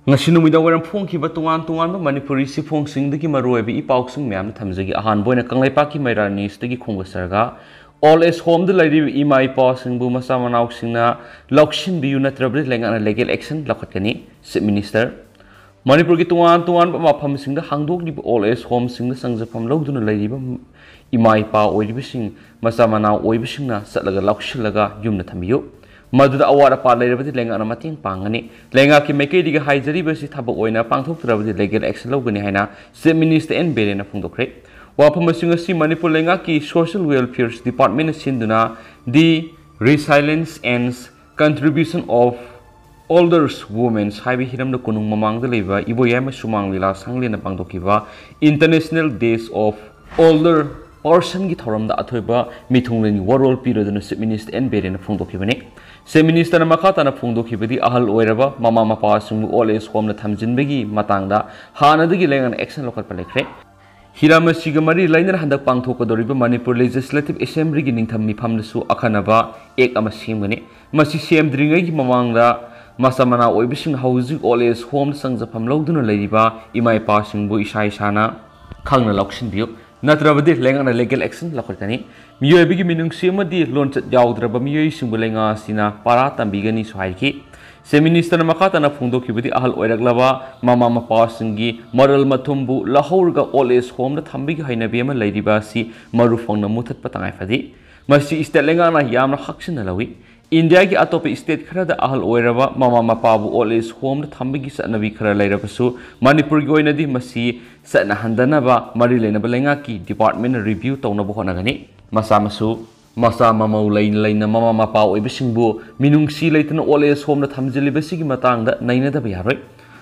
ngasi numida waram phongkhiba tungan manipuri sifongsingi maroibi ipausing myam thamjagi ahan boina kanglaipa ki mairani stagi khongasarga all is home the Leiriba Ima-Epa Singbu macha manao singna Lousinbiyu natradi lengana legal action lakhatkani Chief Minister Manipur ki tungan mafam singda hangdokliba all is home singda sangjafam lawduna Leiriba Ima-Epa oiribising macha manao oibisingna satlaga lauksilaga yumna thambiyu Maduda awara pa Leiribadi lengana mating pangani lenga ki maikaidiga haijariba thabak oina pangthoktrabadi legal action lawgani haina Chief Minister N Berena phongdokre Wapamasingasi Manipur lenga ki Social Welfare Department sinduna the resilience and contribution of older women haibi hiramda kunung mamangda leba iboyama sumanglila sanglena pangdokiba International Days of Older Person gi thoramda athoiba mithungleni warol piroduna Chief Minister N Berena phongdokibani Chief Minister na makata na phongdokibadi ahal oiraba mama mapa sungu all age home na thamjinbegi matangda hanadagi lengan action lokal palekre Hirama Sigamari Liner Handak Pangtoko Doriba Manipur Legislative Assembly Ginningham Mifamnasu Akanaba Ek Amasimani Masi Sem Dringai Mamanga Masamana Oibishing Housing all is home Sangzapam Loduna Leiriba Ima-Epa Singbu Isai Sana Kangna Lousinbiyu Natrabadi Lengan legal action Lakotani Miyobigi Minung Simadi launched Yaudraba Miyo Singbulenga Sina Paratam Bigani Suhaiki Chief Minister makata na phongdokibadi ahal oiraglaba mama mapa singi moral mathumbu lahorga all age home na thambigi hainabi ama Leiriba si maru phongna muthat patangai fadi masi state lenga na yamna haksina lawi India gi atopi state khara da ahal oiraba mama mapa bu all age home na thambigi sanabi khara leirabasu Manipur gi oinadi masi sana handana ba mari leinaba lenga ki department review tawna bo honagani masamasu Masa mamau lain mama mapa oibisingbu minungsi leitana all age home na thamjilibasigi matangda nainada bayaroi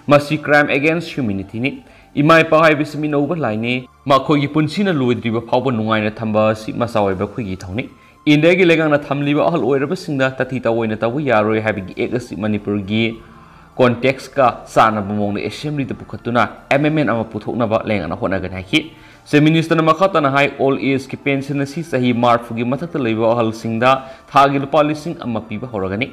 masi crime against humanity ni Ima-Epa haibisi minauba laine makhogi punsina luidriba phawba nungaina thamba si masa oiba khogi thawni India gi legang na thamliba ahal oiraba singda tathita oina tawu yaroi haibigi ekasi Manipur gi context ka sana bumong na assembly de pukhatuna amendment ama puthoknaba lengana honagana hi Chief Minister na makata na hai all age ki pension na si sahi marfugi mathakta leiba ahal singda thagi lupa lising ama piba horagani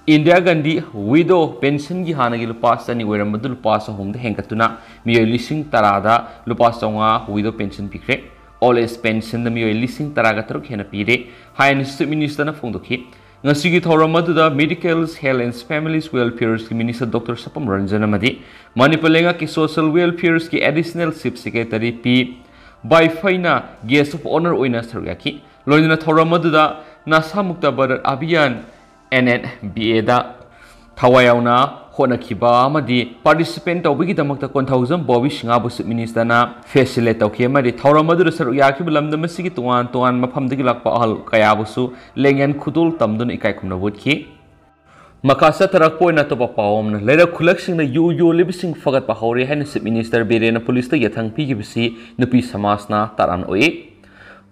India Gandhi widow pension gi hana gi lupa sani oirambadu lupa sahumda hengkatuna miyoi lising tarada lupa songa widow pension pikre all age pension na miyoi lising taraga taruk hena pire hai ni Chief Minister na phongdokhi ngasigi thoramadu medical health and families welfare minister Dr. Sapam Ranjan amadi Manipur lenga ki social welfare ki additional chief secretary P by Faina guest of honor oina sargaki loina thoramadu nasa mukta barat abhiyan NNBA da thawayauna honakhiba amadi participant tawbigi damakta 1000 bobi singabu Chief Minister na facilitate tawkhi amadi thoramadu saruyaki bulamda masigi tuan mafamdigi lakpa ahal kayabusu lengen khudul tamdun ikai khumna butki Makasa tarakpo na to papawom na lera khulaksing na yu libising fagat pa hori hain Chief Minister Biren-Old police ta yathang pi gibisi nupi samas na taran oi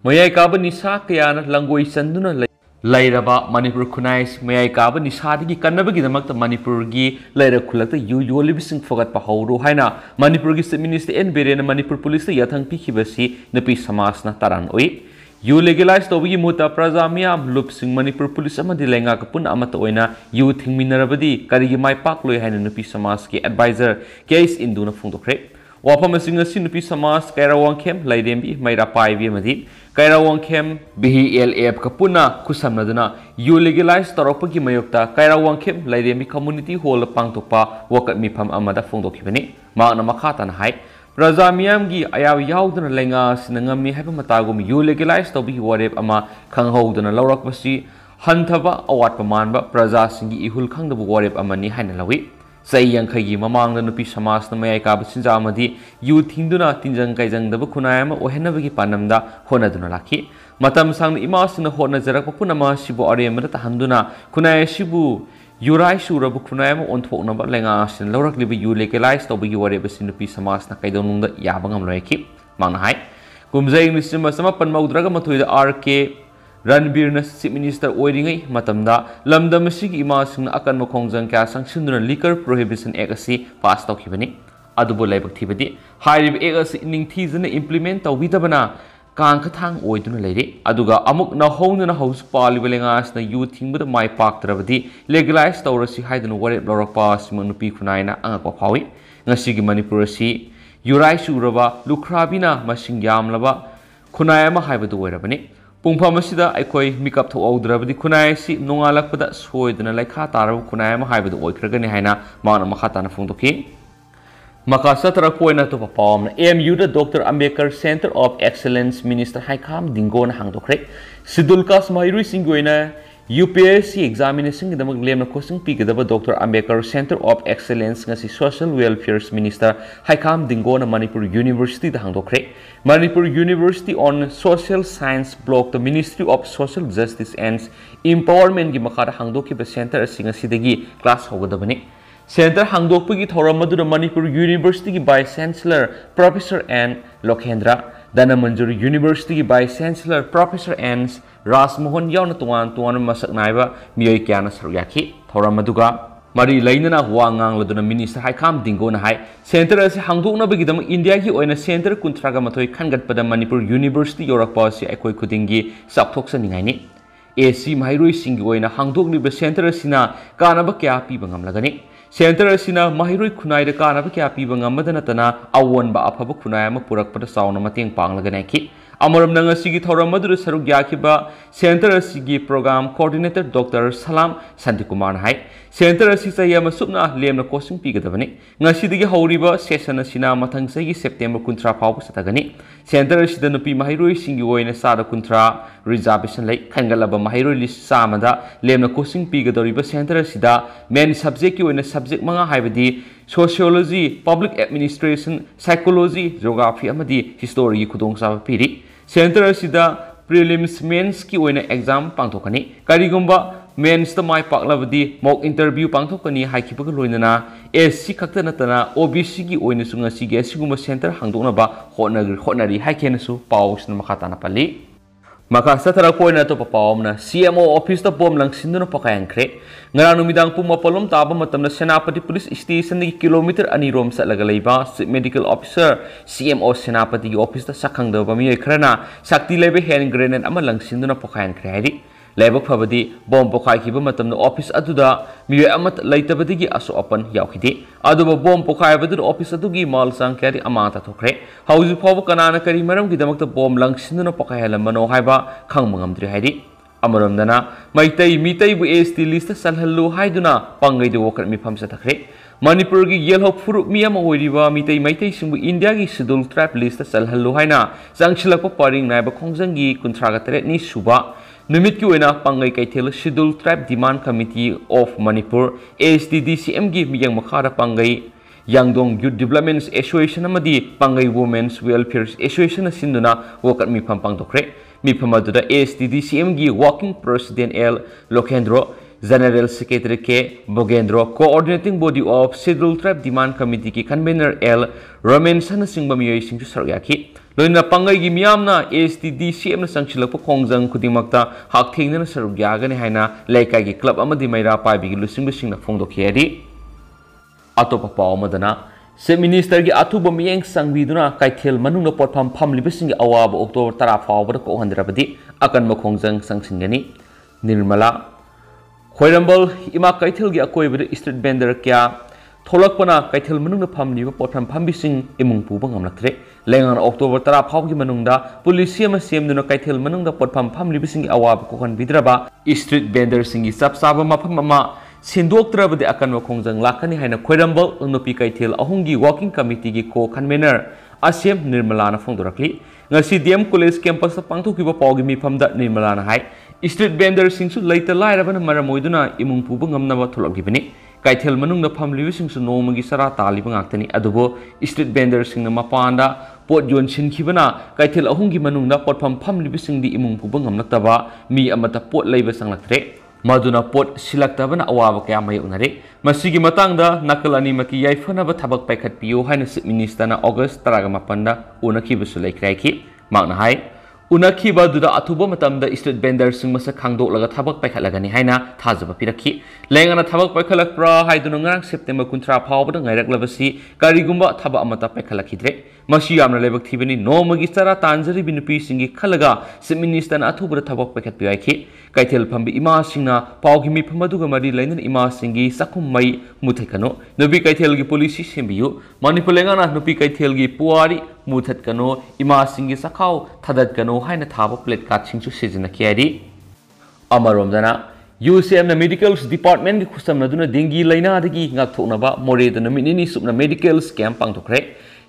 mayai kaba nisa kaya na langoi sanduna Leiriba Manipur khunais mayai kaba nisa digi kannabagi damakta Manipur gi lera khulakta yu libising fagat pa horo haina Manipur gi Chief Minister N Biren Manipur police ta yathang pi gibisi nupi samas na taran oi You legalize to be muta prazamia lupsing Manipur police ama dilenga kapun amata oina you think minarabadi karigi mai pak loi haina nupi samas ki advisor case induna phungdokre wapamasing asi nupi samas kairawang kem laidembi maira paibi amadi kairawang kem BHLF kapuna kusamnaduna you legalize toropagi mayokta kairawang kem laidembi community hall pangtokpa wakat mifam amada phungdokibani maana makhata na hai Raja miyam gi ayaw yaudana lenga sinangami haiba matagum yu legalize tawbi warep ama khanghaudana laurakbasi hanthaba awat pamanba praja singi ihul khangdabu warep amani haina lawi sai yangkhagi mamangda nupi samas na mayai ka basinja amadi yu thingduna tinjang kaijangdaba khunayama ohenabagi panamda honaduna lakhi matam sang ima sina hona jarak punama sibo aremada tahanduna khunay sibu Yurai surabu kunayama onthoknaba lenga sin laurakliba yu legalize tawbigi wareba sinupi samas na kaidonungda yabangam loiki mangna hai kumjai nisima sama panmaudraga mathoida RK Ranbir na Chief Minister oiringai matamda lamdam sigi ima singna akan makhongjang kya sangsinduna liquor prohibition act asi pass tawkhibani adubo laibak thibadi hairib act asi ningthijana implement tawbidabana ꯀꯥꯡ ꯈꯊꯥꯡ ꯑꯣꯏꯗꯨꯅ ꯂꯩꯔꯤ ꯑꯗꯨꯒ ꯑꯃꯨꯛ ꯅꯍꯧꯅꯅ ꯍꯧꯖꯤꯛ ꯄꯥꯜꯂꯤꯕ ꯂꯩꯉꯥꯛꯁꯤꯅ ꯌꯨ ꯊꯤꯡꯕꯗ ꯃꯥꯏ ꯄꯥꯛꯇ꯭ꯔꯕꯗꯤ ꯂꯦꯒꯦꯂꯥꯏꯖ ꯇꯧꯔꯁꯤ ꯍꯥꯏꯗꯨꯅ ꯋꯥꯔꯦꯞ ꯂꯧꯔꯛꯄ ꯑꯁꯤꯃꯛ ꯅꯨꯄꯤ ꯈꯨꯟꯅꯥꯏꯅ ꯑꯉꯛꯄ ꯐꯥꯎꯏ ꯉꯁꯤꯒꯤ ꯃꯅꯤꯄꯨꯔ ꯑꯁꯤ ꯌꯨꯔꯥꯏ ꯆꯨꯔꯕ ꯂꯨꯈ꯭ꯔꯥꯕꯤꯅ ꯃꯁꯤꯡ ꯌꯥꯝꯂꯕ ꯈꯨꯟꯅꯥꯏ ꯑꯃ ꯍꯥꯏꯕꯗꯨ ꯑꯣꯏꯔꯕꯅꯤ ꯄꯨꯡꯐꯝ ꯑꯁꯤꯗ ꯑꯩꯈꯣꯏ ꯃꯤꯀꯞ ꯊꯣꯛꯍꯧꯗ꯭ꯔꯕꯗꯤ ꯈꯨꯟꯅꯥꯏ ꯑꯁꯤ ꯅꯣꯡꯉꯥꯜꯂꯛꯄꯗ ꯁꯣꯏꯗꯅ ꯂꯩꯈꯥ ꯇꯥꯔꯕ ꯈꯨꯟꯅꯥꯏ ꯑꯃ ꯍꯥꯏꯕꯗꯨ ꯑꯣꯏꯈ꯭ꯔꯒꯅꯤ ꯍꯥꯏꯅ ꯃꯥꯅ ꯃꯈꯥ ꯇꯥꯅ ꯐꯣꯡꯗꯣꯛꯈꯤ ꯃꯈꯥ ꯆꯠꯊꯔꯛꯄ ꯑꯣꯏꯅ ꯑꯇꯣꯞꯄ ꯄꯥꯎ ꯑꯃꯅ MUꯗ doctor Ambedkar centre of excellence minister ꯍꯥꯏꯈꯥꯝ ꯗꯤꯡꯒꯣꯅ ꯍꯥꯡꯗꯣꯛꯈ꯭ꯔꯦ ꯁꯤꯗꯨꯜ ꯀꯥꯁ ꯃꯍꯩꯔꯣꯏꯁꯤꯡꯒꯤ ꯑꯣꯏꯅ UPSC ꯑꯦꯛꯖꯥꯃꯤꯅꯦꯁꯟꯒꯤꯗꯃꯛ ꯂꯦꯝꯅ ꯀꯣꯆꯤꯡ ꯄꯤꯒꯗꯕ doctor Ambedkar centre of excellence ꯉꯁꯤ ꯁꯣꯁꯤꯌꯦꯜ ꯋꯦꯜꯐꯤꯌꯔ ꯃꯤꯅꯤꯁꯇꯔ ꯍꯥꯏꯈꯥꯝ ꯗꯤꯡꯒꯣꯅ ꯃꯅꯤꯄꯨꯔ ꯌꯨꯅꯤꯚꯔꯁꯤꯇꯤꯗ ꯍꯥꯡꯗꯣꯛꯈ꯭ꯔꯦ Manipur university on social science ꯕ꯭ꯂꯣꯛꯇ ministry of social justice and ꯏꯝꯄꯥꯋꯔꯃꯦꯟꯠꯒꯤ ꯃꯈꯥꯗ ꯍꯥꯡꯗꯣꯛꯈꯤꯕ ꯁꯦꯟꯇꯔ ꯑꯁꯤ ꯉꯁꯤꯗꯒꯤ ꯀ꯭ꯂꯥꯁ ꯍꯧꯒꯗꯕꯅꯤ ꯁꯦꯟꯇꯔ ꯍꯥꯡꯗꯣꯛꯄꯒꯤ ꯊꯧꯔꯝ ꯑꯗꯨꯗ ꯃꯅꯤꯄꯨꯔ ꯌꯨꯅꯤꯚꯔꯁꯤꯇꯤꯒꯤ vice chancellor professor N Lokendra Dhanamanjuri ꯌꯨꯅꯤꯚꯔꯁꯤꯇꯤꯒꯤ vice chancellor professor N Rajmohan ꯌꯥꯎꯅ ꯇꯣꯉꯥꯟ ꯇꯣꯉꯥꯟꯕ ꯃꯁꯛ ꯅꯥꯏꯕ ꯃꯤꯑꯣꯏ ꯀꯌꯥꯅ ꯁꯔꯨꯛ ꯌꯥꯈꯤ ꯊꯧꯔꯝ ꯑꯗꯨꯒ ꯃꯔꯤ ꯂꯩꯅꯅ ꯋꯥ ꯉꯥꯡꯂꯗꯨꯅ ꯃꯤꯅꯤꯁꯇꯔ ꯍꯥꯏꯈꯥꯝ ꯗꯤꯡꯒꯣꯅ ꯍꯥꯏ ꯁꯦꯟꯇꯔ ꯑꯁꯤ ꯍꯥꯡꯗꯣꯛꯅꯕꯒꯤꯗꯃꯛ ꯏꯟꯗꯤꯌꯥꯒꯤ ꯑꯣꯏꯅ ꯁꯦꯟꯇꯔ 38 ꯈꯟꯒꯠꯄꯗ ꯃꯅꯤꯄꯨꯔ ꯌꯨꯅꯤꯚꯔꯁꯤꯇꯤ ꯌꯧꯔꯛꯄ ꯑꯁꯤ ꯑꯩꯈꯣꯏ ꯈꯨꯗꯤꯡꯒꯤ ꯆꯥꯎꯊꯣꯛꯆꯅꯤꯡꯉꯥꯏꯅꯤ AC ꯃꯍꯩꯔꯣꯏꯁꯤꯡꯒꯤ ꯑꯣꯏꯅ ꯍꯥꯡꯗꯣꯛꯂꯤꯕ ꯁꯦꯟꯇꯔ ꯑꯁꯤꯅ ꯀꯥꯟꯅꯕ ꯀꯌꯥ ꯄꯤꯕ ꯉꯝꯂꯒꯅꯤ ꯁꯦꯟꯇꯔ ꯑꯁꯤꯅ ꯃꯍꯩꯔꯣꯏ ꯈꯨꯟꯅꯥꯏꯗ ꯀꯥꯟꯅꯕ ꯀꯌꯥ ꯄꯤꯕ ꯉꯝꯕꯗ ꯅꯠꯇꯅ ꯑꯑꯣꯟꯕ ꯑꯐꯕ ꯈꯨꯟꯅꯥꯏ ꯑꯃ ꯄꯨꯔꯛꯄꯗ ꯆꯥꯎꯅ ꯃꯇꯦꯡ ꯄꯥꯡꯂꯒꯅꯤ ꯍꯥꯏꯈꯤ ꯑꯃꯔꯣꯝꯗ ꯉꯁꯤꯒꯤ ꯊꯧꯔꯝ ꯑꯗꯨꯗ ꯁꯔꯨꯛ ꯌꯥꯈꯤꯕ ꯁꯦꯟꯇꯔ ꯑꯁꯤꯒꯤ ꯄ꯭ꯔꯣꯒ꯭ꯔꯥꯝ ꯀꯣꯑꯣꯔꯗꯤꯅꯦꯇꯔ ꯗꯣꯛꯇꯔ ꯁꯂꯥꯝ ꯁꯥꯟꯇꯤꯀꯨꯃꯥꯔꯅ ꯍꯥꯏ ꯁꯦꯟꯇꯔ ꯑꯁꯤ ꯆꯍꯤ ꯑꯃ ꯁꯨꯞꯅ ꯂꯦꯝꯅ ꯀꯣꯆꯤꯡ ꯄꯤꯒꯗꯕꯅꯤ ꯉꯁꯤꯗꯒꯤ ꯍꯧꯔꯤꯕ ꯁꯦꯁꯟ ꯑꯁꯤꯅ ꯃꯊꯪ ꯆꯍꯤꯒꯤ ꯁꯦꯞꯇꯦꯝꯕꯔ 30 ꯐꯥꯎꯕ ꯆꯠꯊꯒꯅꯤ ꯁꯦꯟꯇꯔ ꯑꯁꯤꯗ ꯅꯨꯄꯤ ꯃꯍꯩꯔꯣꯏꯁꯤꯡꯒꯤ ꯑꯣꯏꯅ ꯆꯥꯗ 30 ꯔꯤꯖꯥꯔቬꯁꯟ ꯂꯩ ꯈꯟꯒꯠꯂꯕ ꯃꯍꯩꯔꯣꯏ ꯂꯤꯁ 100ꯗ ꯂꯦꯝꯅ ꯀꯣꯆꯤꯡ ꯄꯤꯒꯗꯧꯔꯤꯕ ꯁꯦꯟꯇꯔ ꯑꯁꯤꯗ ꯃꯦꯟ ꯁꯕꯖꯦꯛꯀꯤ ꯑꯣꯏꯅ ꯁꯕꯖꯦꯛ 5 ꯍꯥꯏꯕꯗꯤ sociology public administration psychology geography ꯑꯃꯗꯤ ꯍꯤꯁꯇꯣꯔꯤꯒꯤ ꯈꯨꯗꯣꯡꯆꯥꯕ ꯄꯤꯔꯤ ꯁꯦꯟꯇꯔ ꯑꯁꯤꯗ ꯄ꯭ꯔꯤꯂꯤꯝꯁ ꯃꯦꯟꯁꯀꯤ ꯑꯣꯏꯅ ꯑꯦꯛꯖꯥꯝ ꯄꯥꯡꯊꯣꯛꯀꯅꯤ ꯀꯔꯤꯒꯨꯝꯕ ꯃꯦꯟꯁꯇ ꯃꯥꯏ ꯄꯥꯛꯂꯕꯗꯤ ꯃꯣꯛ ꯏꯟꯇꯔꯚ꯭ꯌꯨ ꯄꯥꯡꯊꯣꯛꯀꯅꯤ ꯍꯥꯏꯈꯤꯕꯒ ꯂꯣꯏꯅꯅ SC ꯈꯛꯇ ꯅꯠꯇꯅ OBCꯒꯤ ꯑꯣꯏꯅꯁꯨ ꯉꯁꯤꯒꯤ ꯑꯁꯤꯒꯨꯝꯕ ꯁꯦꯟꯇꯔ ꯍꯥꯡꯗꯣꯛꯅꯕ ꯍꯣꯠꯅꯔꯤ ꯍꯥꯏꯈꯤꯅꯁꯨ ꯄꯥꯎꯁꯤꯅ ꯃꯈꯥ ꯇꯥꯅ ꯄꯜꯂꯤ ꯃꯈꯥ ꯆꯠꯊꯔꯛꯄ ꯑꯣꯏꯅ ꯑꯇꯣꯞꯄ ꯄꯥꯎ ꯑꯃꯅ CMO ꯑꯣꯐꯤꯁꯇ ꯕꯣꯝ ꯂꯪꯁꯤꯟꯗꯨꯅ ꯄꯣꯈꯥꯏꯍꯟꯈ꯭ꯔꯦ ꯉꯔꯥꯡ ꯅꯨꯃꯤꯗꯥꯡ ꯄꯨꯡ 4 ꯇꯥꯕ ꯃꯇꯝꯗ ꯁꯦꯅꯥꯄꯇꯤ ꯄꯨꯂꯤꯁ ꯁ꯭ꯇꯦꯁꯟꯗꯒꯤ ꯀꯤꯂꯣꯃꯤꯇꯔ 2 ꯔꯣꯝ ꯆꯠꯂꯒ ꯂꯩꯕ ꯆꯤꯐ ꯃꯦꯗꯤꯀꯦꯜ ꯑꯣꯐꯤꯁꯔ CMO ꯁꯦꯅꯥꯄꯇꯤꯒꯤ ꯑꯣꯐꯤꯁꯇ ꯁꯛꯈꯪꯗꯕ ꯃꯤꯑꯣꯏ ꯈꯔꯅ ꯁꯛꯇꯤ ꯂꯩꯕ ꯍꯦꯟ ꯒ꯭ꯔꯦꯅꯦꯗ ꯑꯃ ꯂꯪꯁꯤꯟꯗꯨꯅ ꯄꯣꯈꯥꯏꯍꯟꯈ꯭ꯔꯦ ꯍꯥꯏꯔꯤ ꯂꯥꯏꯕꯛ ꯐꯕꯗꯤ ꯕꯣꯝ ꯄꯣꯈꯥꯏꯈꯤꯕ ꯃꯇꯝꯗ ꯑꯣꯐꯤꯁ ꯑꯗꯨꯗ ꯃꯤꯑꯣꯏ ꯑꯃꯠꯇ ꯂꯩꯇꯕꯗꯒꯤ ꯑꯁꯣꯛ ꯑꯄꯟ ꯌꯥꯎꯈꯤꯗꯦ ꯑꯗꯨꯕꯨ ꯕꯣꯝ ꯄꯣꯈꯥꯏꯕꯗꯨꯅ ꯑꯣꯐꯤꯁ ꯑꯗꯨꯒꯤ ꯃꯥꯜ ꯆꯥꯡ ꯀꯌꯥꯗꯤ ꯑꯃꯥꯡ ꯊꯣꯛꯈ꯭ꯔꯦ ꯍꯧꯖꯤꯛ ꯐꯥꯎꯕ ꯀꯅꯥꯅ ꯀꯔꯤ ꯃꯔꯝꯒꯤꯗꯃꯛꯇ ꯕꯣꯝ ꯂꯪꯁꯤꯟꯗꯨꯅ ꯄꯣꯈꯥꯏꯍꯜꯂꯝꯕꯅꯣ ꯍꯥꯏꯕ ꯈꯪꯕ ꯉꯝꯗ꯭ꯔꯤ ꯍꯥꯏꯔꯤ ꯑꯃꯔꯣꯝꯗꯅ ꯃꯤꯇꯩꯕꯨ ST ꯂꯤꯁꯇ ꯆꯜꯍꯜꯂꯨ ꯍꯥꯏꯗꯨꯅ ꯄꯥꯡꯒꯩꯗ ꯋꯥꯀꯠ ꯃꯤꯐꯝ ꯆꯠꯊꯈ꯭ꯔꯦ ꯃꯅꯤꯄꯨꯔꯒꯤ ꯌꯦꯜꯍꯧ ꯐꯨꯔꯨꯞ ꯃꯤ ꯑꯃ ꯑꯣꯏꯔꯤꯕ ꯃꯩꯇꯩꯁꯤꯡꯕꯨ ꯏꯟꯗꯤꯌꯥꯒꯤ ꯁꯤꯗꯨꯜ ꯇ꯭ꯔꯥꯏꯕ ꯂꯤꯁꯇ ꯆꯜꯍꯜꯂꯨ ꯍꯥꯏꯅ ꯆꯪꯁꯤꯜꯂꯛꯄ ꯄꯔꯤꯡ ꯅꯥꯏꯕ ꯈꯣꯡꯖꯪꯒꯤ 38ꯅꯤ ꯁꯨꯕ नुमित की ओइना पंगई कैथेल schedule tribe demand committee of Manipur ASTDCM की मियंग मखारा पंगई यांगदोंग यूथ डेवलपमेंट एसोसिएशन अमदी पंगई वुमेन्स वेलफेयर एसोसिएशन सिंदुना वोकट मिफम पांगदोखरे मिफम अदुदा ASTDCM की working president L Lokendro general secretary K Bogendro coordinating body of schedule tribe demand committee की कन्वीनर L रोमेंसन सिंह मियोई सिंह सरयाखी लोइना पंगई की मियामना ASTDCM न संगशिलक खोंजंग खुदिमक्ता हाकथेंगना सरुक यागने हाइना लेकाई की क्लब अमदी मैरा पाइबी की लुसिंग सिंह फोंदोखियारी अतोपा पाव मदना चीफ मिनिस्टर की अथुब मियेंग संगबीदुना कैथेल मनुंग पोटफम फमलिबसिंग अवाब अक्टोबर 10 फावबद कोहंद्रबदी अकन खोंजंग संगसिंगनी निर्मला खोइरंबल इमा कैथेल की अकोइबद स्ट्रीट वेंडर क्या थोलकपना कैथेल मनुंग फमलिब पोटफम फमबिसिंग इमुंग पुबंग amlaktre lengan October 10 फावगी मनुंगदा पुलिस अमा सेमदुना कैथेल मनुंगदा पोटफम फमलिबसिंग अवाब कोहनबिद्रबा स्ट्रीट वेंडर सिंगी सबसाबा मफम अमा सिंदोक्त्रबदे अकन खोंजंग लाखनी हाइना खोइरंबल नुपी कैथेल अहुंगी वर्किंग कमिटी की को कन्वीनर असेम निर्मलाना फोंदोरकली ngasi DM कॉलेज कैंपस पांथोकिबा पावगी मिफमदा निर्मलाना हाइ स्ट्रीट वेंडर सिंगसु लैता लाइरबना मरमोइदुना इमुंग पुबा ngamnaba थोलगिबनी कैथेल मनुंगदा फमलिबसिंगसु नोमगी सरा तालिबा ngakतनी अदुबो स्ट्रीट वेंडर सिंगना मपांदा पोट योनसिनखिबना कैथेल अहुंगी मनुंगदा पोटफम फमलिबसिंगदी इमुंग पुबा ngamnaktaba मी अमता पोट लैबा संगलक्त्रे मधुना पोट सिलक्तबना अवाब कया मायोक्नरे मसिगी मतंगदा नकल अनिमकी याइफनब थबक पाइखटपियो हाइना चीफ मिनिस्टरना ऑगस्ट 18 दा उनखिबसु लैख्राइखि मागना हाइ उनखीबदुदा अथुबा मतमदा स्ट्रीट वेंडरसिंग मसक खांगदोकलगा थबक पाइखलगनी हाइना थाजबा पिरखी लेंगना थबक पाइखलक्प्रा हाइदुना ngarang September 13 फावबदा ngairaklabasi karigumba thaba amata paikhalakidre masi yamna lebak thibani nomagi chara tanjari binupi singi khalaga chief minister na athubra thabak paikhat piaiki kaithel phambi ima singna pawgi mi phamaduga mari lainan ima singi sakhum mai muthakano nubi kaithel gi policy sembiyu manipur lengana nubi kaithel gi puari muthat kano ima singi sakhau thadat kano haina thaba plate card singchu sejina kiari amaromdana UCM na medical department gi khusam na duna dengi laina dagi ngak thoknaba more da minini subna medical scam pangthokre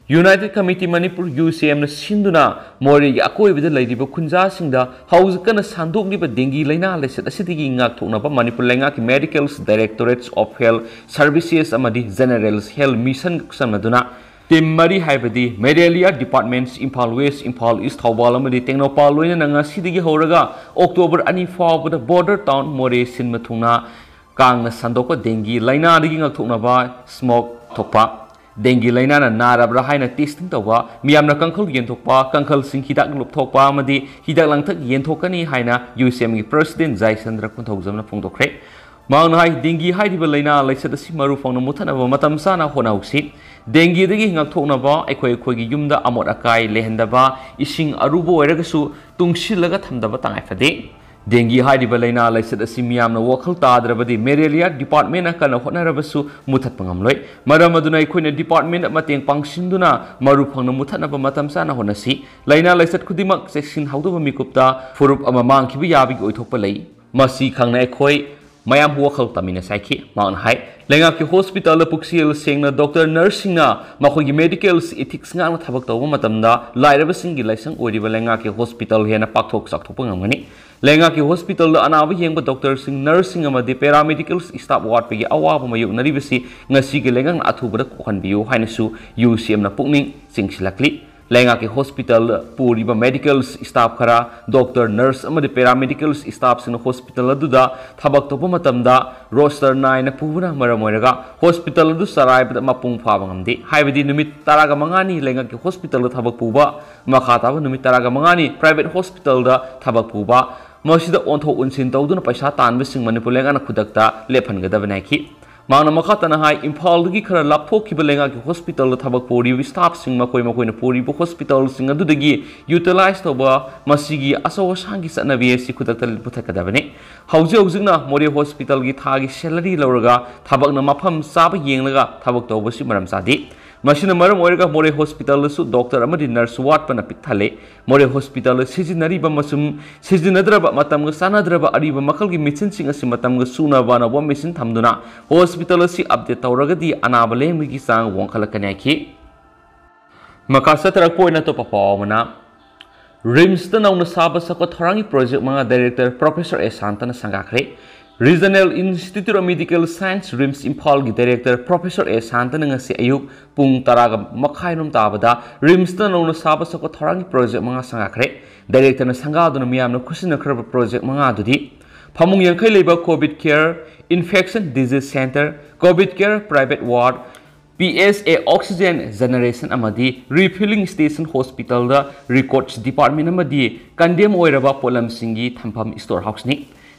United Committee Manipur UCM na sinduna more gi akoi bida laidiba khunja singda hauzkana sandokliba dengi laina leset asidigi ngak thoknaba Manipur lenga ki medical directorates of health services amadi general health mission khusam na duna Team Mari Haibadi, Medalia Departments, Impal West, Impal East, Haubalamadi, Tengnopal, Nanga Sidigi Horaga, October Ani Fall with the border town, More Sin Matuna, Kang Sandoka, Dengi, Laina, digging a Tunaba, Smoke, Topa, Dengi Laina, Narabra, Haina, Tasting Toba, Miamna Kankal Yentopa, Kankal Sing Hidak Topa, Madi, Hidalantak Yentokani, Haina, UCM President Zaisandra Kuntozam Pungtokre. Maunai dengi hai di belaina laisa dasi maru fong namutana ba matam sana hona uksi dengi dagi ngak thokna ba ekhoi khoi gi yumda amot akai lehenda ba ising arubo oiragasu tungsilaga thamda ba tangai fade dengi hai di belaina laisa dasi miyamna wakhal tadrabadi malaria department kana hona rabasu muthat pangamloi maram aduna ekhoi department mateng pangsinduna maru fong namutana ba matam sana hona si laina laisa khudimak section haudu ba mikupta furup ama mangkhibi yabi oithokpa lei masi khangna ekhoi Mayam wakal tamina saiki maun hai lenga ki hospital puksiel singna doctor nursing na makogi medicals ethics nga na thabak taw matamda lairaba singi laisang oriba lenga ki hospital hena pakthok sakthok ngamani lenga ki hospital da anawa yengba doctor sing nursing amadi paramedicals staff ward pegi awaba mayu naribasi ngasi ki lenga athubra kokhan biu hainasu UCM na pukning singsilakli Lenga ki hospital puriba medicals staff khara doctor nurse amadi paramedicals staff sing hospital aduda thabak topa matamda roster 9 na pubuna maramoiraga hospital adu saraiba mapung phaba ngamdi haibadi numit taraga mangani lenga ki hospital da thabak puba makha taba numit taraga mangani private hospital da thabak puba masida onthok unsin tawduna paisa tanba sing manipur lenga na khudakta lephangadaba naiki Mana makatana hai Impal dagi khara lapthok kiba lenga ki hospital da thabak pori staff sing makoi na pori bo hospital sing adu dagi utilize toba masigi asawa sangi sanabi si khudakta puthakadabane haujina more hospital gi thagi salary lauraga thabak na mafam saba yenglaga thabak toba si maram sadi Masina maram oiraga more hospital su doctor amadi nurse ward pana pithale more hospital sijinari ba masum sijinadraba matamga sanadraba ariba makal gi michin sing asi matamga suna bana bo machine thamduna hospital si update tawraga di anaba lengmi gi sang wongkhalakani ki makasa tarak poina to papawmana rims ta nauna saba sakot tharangi project manga director professor Esantana sangakre Regional Institute of Medical Science RIMS Impal gi Director Professor Santana ngasi ayuk pung taraga makhainum tabada RIMS ta nona saba sako tharangi project manga sangakre Director na sangaduna miyamna khusina khraba project manga dudi phamung yangkhai leba COVID Care Infection Disease Center COVID Care Private Ward PSA Oxygen Generation amadi Refilling Station Hospital da Records Department amadi kandem oiraba polam singi thampam storehouse ni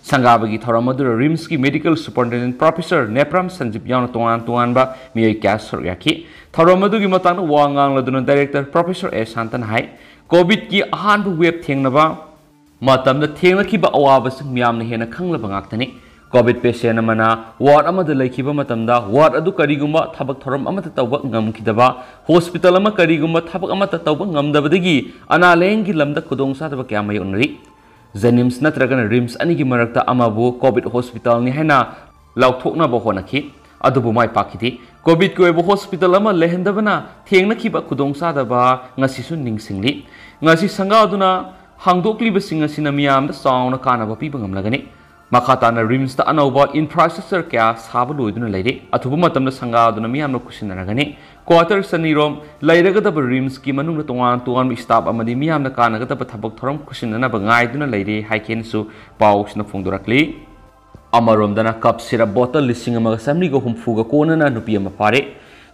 Sangabagi Thoramadura Rimski Medical Superintendent Professor Nepram Sanjip Yana Tuan ba Miyai Kas Soryaki Thoramadu Matang Wangang Laduna Director Professor Santan Hai COVID ki ahan web Thengnaba Matam the Thenglaki ba awabas Miam Hena Kangla Bangaktani COVID patient mana ward amada laikiba matamda ward adu karigumba thabak thoram amata tawba ngamkidaba hospital ama karigumba thabak amata tawba ngamdabadagi analengi lamda kudong sa taba kya mayonri Zanims natragana rims anigi marakta amabu COVID hospital ni hena lauthokna ba honaki adubu mai pakiti COVID ko ebo hospital ama lehendabana thengna khiba kudong sa daba ngasi su ningsingli ngasi sanga aduna hangdokli basing asina miyam da sauna kana ba pi bangam lagani makhatana rims ta anauba infrastructure kya sabu loiduna leire athubu matamda sanga aduna miyam no kusinaragani quarter sanirom lairagadaba rims ki manung tongan staff amadi miyamna kanagadaba thabak thoram khusinana ba ngaiduna leire haiken su pausna phongdorakli amaromdana cup syrup bottle lising amaga samni go humfuga konana nupi ama pare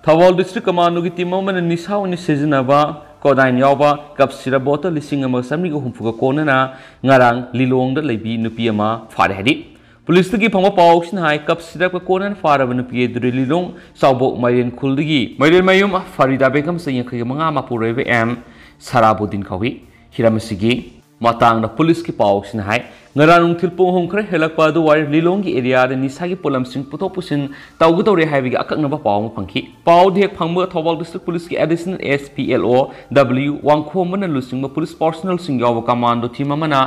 Thawal district kamanu gi timamana nisau ni sezinaba codeine यावबा cup syrup बोतल लिसिंग अमा समरिग हुमफुगा कोनना ngarang lilong da lebi nupi ama fare hadi police की फंग पाउन है कप सिरप कोन फारब नुपी दुरीलों चाबो मैरेन खुलदगी मैरेन मयूम फरीदा बेगम से यंखै मंगा मापुरेब एम सराबुद्दीन खावी हिरामसिगी मातांग पुलिस की पाउन है ngaraung thilpo hong khre helakpa du war lilong gi area de nisa gi polam sing puto pusin tawgudore haibi gi akak naba paw phangki paw dhek phangba thobal district police ki additional SPLO W wangkho mana lusing police personnel sing yaw commando team amana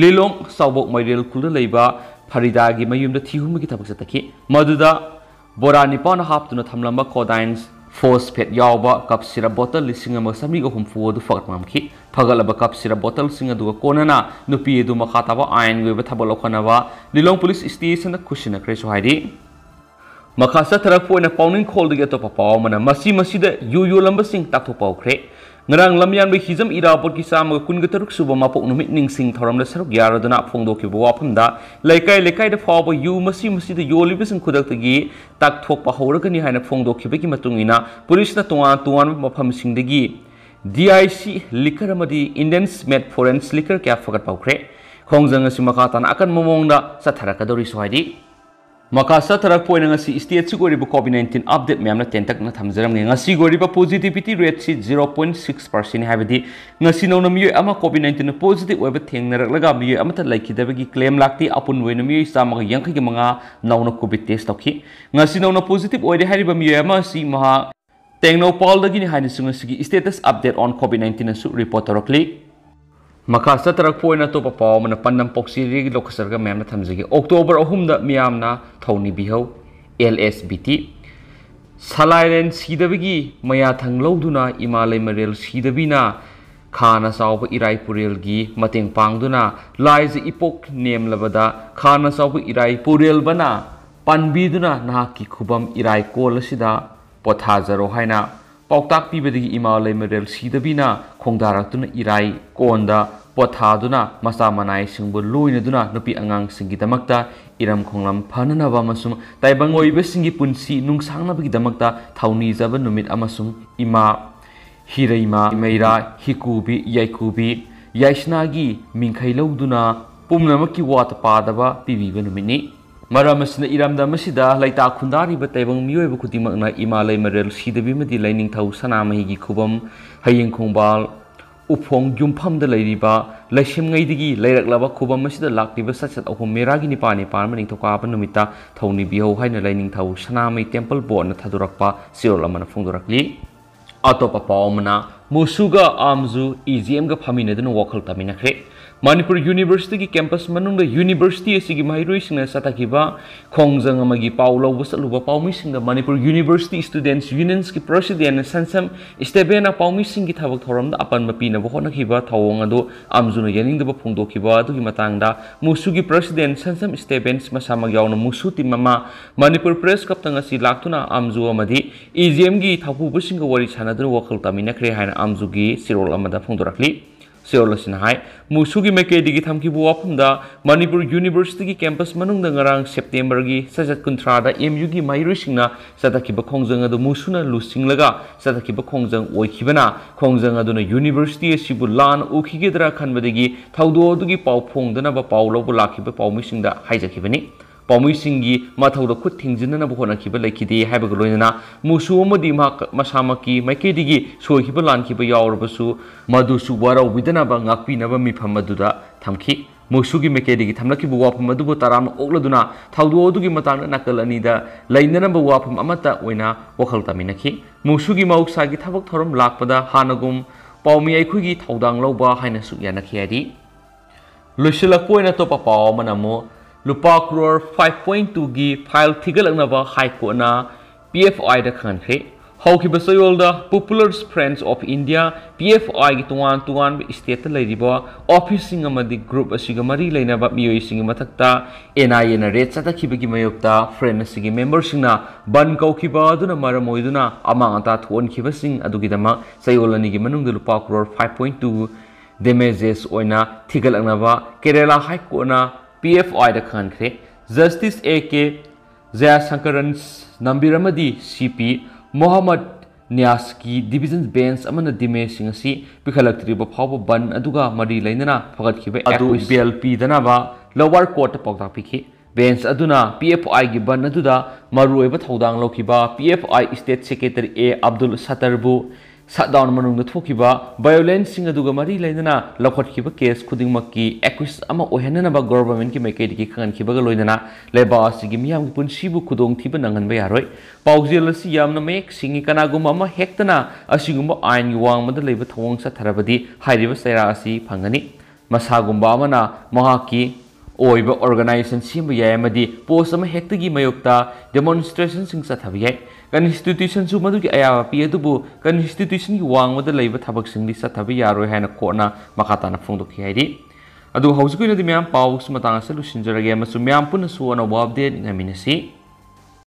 lilong sawbok mairel khul leiba farida gi mayum da thihum gi thabak sataki maduda bora nipana haptuna thamlamba codaines phosphate yawba cup syrup bottle lising ama sami go humfu du fakat mamki fagalaba cup syrup bottle singa du konana nupi du makhata ba ain we thabalo khanawa lilong police station da khushina kre so haidi makhasa tharak poina pauning khol de to paw mana masi da yu lamba sing takho paw kre ngarang lamyan be hizam irapot ki sam kun ga taruk suba mapok numit ning sing thoram da saruk yaraduna phongdo ki wafam da lekai da faw ba yu masi da yoli bisin khudak tagi tak thok pa hawragani haina phongdo ki beki matungina police na tuan mafam sing dagi DIC liquor amadi Indian made foreign liquor kya fakat paw kre khongjang asima khatan akan momong da sathara ka dori soidi Makasa tarak po nga si state siguri bu COVID-19 update mayam na tentak na thamjaram nga siguri pa positivity rate si 0.6% habidi nga sinaw na miyo ama COVID-19 na positive web theng narak miyo ama ta like dabagi claim lakti apun we na miyo sa mga yangkay mga naw na COVID test tawki nga sinaw na positive oide hariba miyo ama si maha tengno paul dagi ni hanis nga sige status update on COVID-19 na su report tarakli Makasa tarak po na to papaw mana pandam poksiri lokasar ga mayam na thamjagi October 3 da miyam na thawni bihaw LSBT Salairen sidabigi maya thanglawduna imalai marel sidabina khana sawba irai purel gi mateng pangduna laize ipok nem labada khana sawba irai purel bana panbiduna nahaki khubam irai kolasida pothajaro haina Pautak pibadigi imalai marel sidabina khongdaratuna irai konda pothaduna masa manai singbu luinaduna nupi angang singi damakta iram khonglam phananaba amasung taibang oibe singi punsi nungsangnabagi damakta thawni jaba numit amasung ima hiraima imeira hikubi yaikubi yaisnagi mingkhailawduna pumnamaki wat padaba pibiba numini Maramasina iramda masida laita khundari ba taibang miyoy ba khutimang na imalai marel sidabi madi laining thau sanamahi gi khubam hayeng khongbal upong jumpham da leiriba laishim ngai digi leiraklaba khubam masida laktiba sachat ahum mera gi nipani parmaning thoka pa numita thawni biho haina laining thau sanamai temple bo na thadurakpa sirol amana phongdurakli atopa pawmana musuga amzu EGM ga phamine dun wakal tamina khre Manipur University ki campus manungda university asigi mahiroi singna satakiba khongjang amagi paulo busaluba paumi singda Manipur University Students Unions ki president sansam istebena paumi singi thabak thoramda apan mapina bohona kiba thawong adu amjuna yaningda ba phongdo kiba adu gi matangda musugi president sansam stevens masamag yawna musuti mama Manipur press kaptanga si laktuna amju amadi EGM gi thapu businga wari sanadru wakal tamina kre haina amjugi sirol amada phongdorakli Seolasina hai musugi mekedi gi thamki bu apumda Manipur University ki campus manungda ngarang September gi sajat kuntrada MU gi mairui singna sataki ba khongjang adu musuna lusinglaga sataki ba khongjang oikhibana khongjang adu na university sibu lan ukhigedra khanbadegi thaudo adu gi pau phongdana ba paulo bu lakhiba paumi singda haijakibani Paumi singi mathauda khut thingjinna bu hona khiba laikhidi haibaga loinana musu amadi masamaki maikedi soikiba lankhiba yawrabasu madusu warau bidana ba ngakpi naba mifam maduda thamki musugi maikedi gi thamlaki bu wapam madubu taram okladuna thaudu odugi matang nakal anida lainana ba wapam amata oina wakhal taminaki musugi mauksa gi thabak thoram lakpada hanagum paumi aikhugi thaudang loba haina su yanakhi adi loisilakpoina to papaw manamo Lupa crore 5.2 gi file thigalaknaba high court na PFI da khankhe hawkiba sayolda Popular Friends of India PFI gi tuan state leiriba office sing amadi group asiga mari leinaba miyoi sing mathakta NIA na red chatakhiba gi mayokta friend asigi member singna ban kaukiba aduna maramoiduna amangata thonkhiba sing adugidama sayolani gi manungda lupa crore 5.2 damages oina thigalaknaba Kerala high court na PFI da khankre Justice AK Jayashankaran Nambiramadi CP Mohammad न्यासकी division bench अमन दिमेसिंग असि पिखलक्त्रिब फाव बन अदुगा मरी लैनना फगतखिबे अदु बीएलपी दनाबा लोअर कोर्ट पौता पिखि बेंच अदुना पीएफआई गी बन अदुदा मरुएब थौदांग लौखिबा PFI state secretary A Abdul सतरबु सटडाउन मनुंग थोखिबा वायोलेंस सिंग अदुगा मरी लैनना लखटखिबा केस खुदिंगमक्की एक्विस अमा ओहेननबा गवर्नमेंट की मैकेदगी खंगनखिबा लोइनना लेबा असिगी मियाम पुनसिबु खुदोंग थिबा नंगनबा यारोय पाउजेल असि यामना मेक सिंगी कनागुम अमा हेक्तना असिगुम्बा आइन वांगमदा लेबा थवंग सथरबदी हाइरिबा सैरा असि फंगनी मसागुम्बा अमना महाकी ओइबा ऑर्गेनाइजेशन सिम यामदी पोस्ट अमा हेक्तगी मयोक्ता डेमोन्स्ट्रेशन सिंग सथबा याय कन्स्टिट्यूशन सु मदुगी अयाबा पि अदुबु कन्स्टिट्यूशन की वांगमदा लेबा थबक सिंगदी सथबा यारोय हायना कोर्टना मखाताना फोंदोखि हाइरि अदु हौजिकुइनदि म्याम पाउस मतांग सलुसिनजरगे मसु म्याम पुनसु अनौबा अपडेट ngamiनसी